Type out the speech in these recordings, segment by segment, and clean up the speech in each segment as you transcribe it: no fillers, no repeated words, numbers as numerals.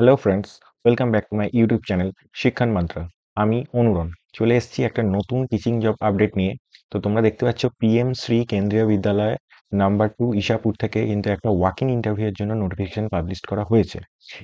Hello friends, welcome back to my YouTube channel Shikshan Mantra. আমি অনুরণ চলে এসেছি একটা নতুন টিচিং জব আপডেট নিয়ে। তো তোমরা দেখতে পাচ্ছ পিএম শ্রী কেন্দ্রীয় বিদ্যালয় নাম্বার 2 ঈশাপুর থেকে কিন্তু একটা ওয়াক ইন ইন্টারভিউয়ের জন্য নোটিফিকেশন পাবলিশ করা হয়েছে।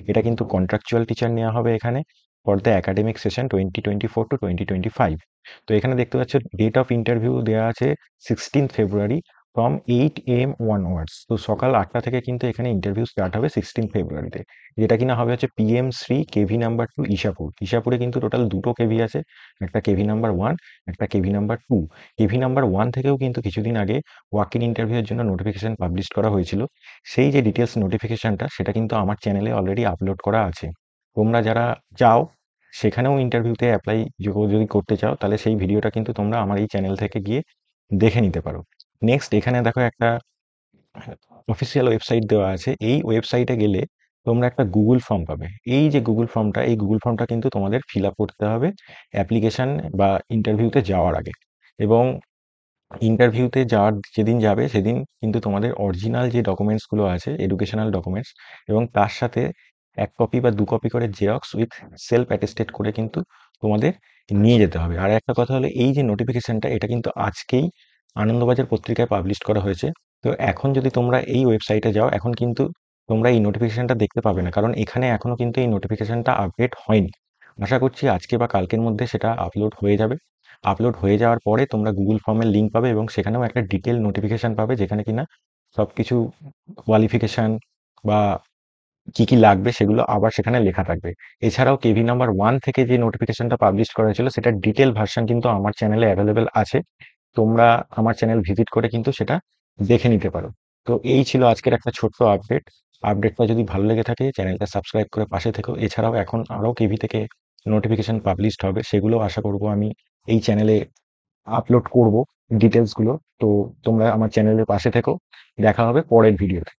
এটা কিন্তু কন্ট্রাকচুয়াল টিচার নেওয়া হবে এখানে for the academic session 2024 to 2025। তো এখানে দেখতে পাচ্ছ ডেট অফ ইন্টারভিউ দেওয়া আছে 16 ফেব্রুয়ারি ফ্রম 8 AM অনওয়ার্ডস। তো সকাল 8টা থেকে কিন্তু এখানে ইন্টারভিউ স্টার্ট হবে 16 ফেব্রুয়ারিতে, যেটা কিনা হবে হচ্ছে পিএম শ্রী কেভি নাম্বার 2 ঈশাপুর। ঈশাপুরে কিন্তু টোটাল দুটো কেভি আছে, একটা কেভি নাম্বার 1, একটা কেভি নাম্বার 2। কেভি নাম্বার 1 থেকেও কিন্তু কিছুদিন আগে ওয়াক ইন ইন্টারভিউয়ের জন্য নোটিফিকেশন পাবলিশ করা হয়েছিল। সেই যে ডিটেলস নোটিফিকেশনটা সেটা কিন্তু আমার চ্যানেলে অলরেডি আপলোড করা আছে। তোমরা যারা চাও সেখানেও ইন্টারভিউতে অ্যাপ্লাই যদি করতে চাও, তাহলে সেই ভিডিওটা কিন্তু তোমরা আমার এই চ্যানেল থেকে গিয়ে দেখে নিতে পারো। নেক্সট এখানে দেখো একটা অফিসিয়াল ওয়েবসাইট দেওয়া আছে। এই ওয়েবসাইটে গেলে তোমরা একটা গুগল ফর্ম পাবে। এই যে গুগল ফর্মটা কিন্তু তোমাদের ফিল আপ করতে হবে অ্যাপ্লিকেশন বা ইন্টারভিউতে যাওয়ার আগে। এবং ইন্টারভিউতে যাওয়ার যেদিন যাবে সেদিন কিন্তু তোমাদের অরিজিনাল যে ডকুমেন্টসগুলো আছে, এডুকেশনাল ডকুমেন্টস, এবং তার সাথে 1 কপি বা 2 কপি করে জেরক্স উইথ সেলফ অ্যাটেস্টেড করে কিন্তু তোমাদের নিয়ে যেতে হবে। আর একটা কথা হলো, এই যে নোটিফিকেশনটা এটা কিন্তু আজকেই আনন্দবাজার পত্রিকায় পাবলিশ করা হয়েছে। তো এখন যদি তোমরা এই ওয়েবসাইটে যাও, এখন কিন্তু তোমরা এই নোটিফিকেশনটা দেখতে পাবে না, কারণ এখানে এখনো কিন্তু এই নোটিফিকেশনটা আপডেট হয়নি। আশা করছি আজকে বা কালকের মধ্যে সেটা আপলোড হয়ে যাবে। আপলোড হয়ে যাওয়ার পরে তোমরা গুগল ফর্মের লিঙ্ক পাবে এবং সেখানেও একটা ডিটেল নোটিফিকেশন পাবে, যেখানে কিনা সবকিছু কোয়ালিফিকেশন বা কি কি লাগবে সেগুলো আবার সেখানে লেখা থাকবে। এছাড়াও কেভি নাম্বার 1 থেকে যে নোটিফিকেশনটা পাবলিশ করা হয়েছিল সেটার ডিটেল ভার্সন কিন্তু আমার চ্যানেলে অ্যাভেলেবেল আছে। তোমরা আমার চ্যানেল ভিজিট করে কিন্তু সেটা দেখে নিতে পারো। তো এই ছিল আজকের একটা ছোট্ট আপডেট। আপডেটটা যদি ভালো লেগে থাকে চ্যানেলটা সাবস্ক্রাইব করে পাশে থেকো। এছাড়াও এখন আরও কেভি থেকে নোটিফিকেশন পাবলিশড হবে, সেগুলো আশা করব আমি এই চ্যানেলে আপলোড করব ডিটেলসগুলো। তো তোমরা আমার চ্যানেলের পাশে থেকো। দেখা হবে পরের ভিডিওতে।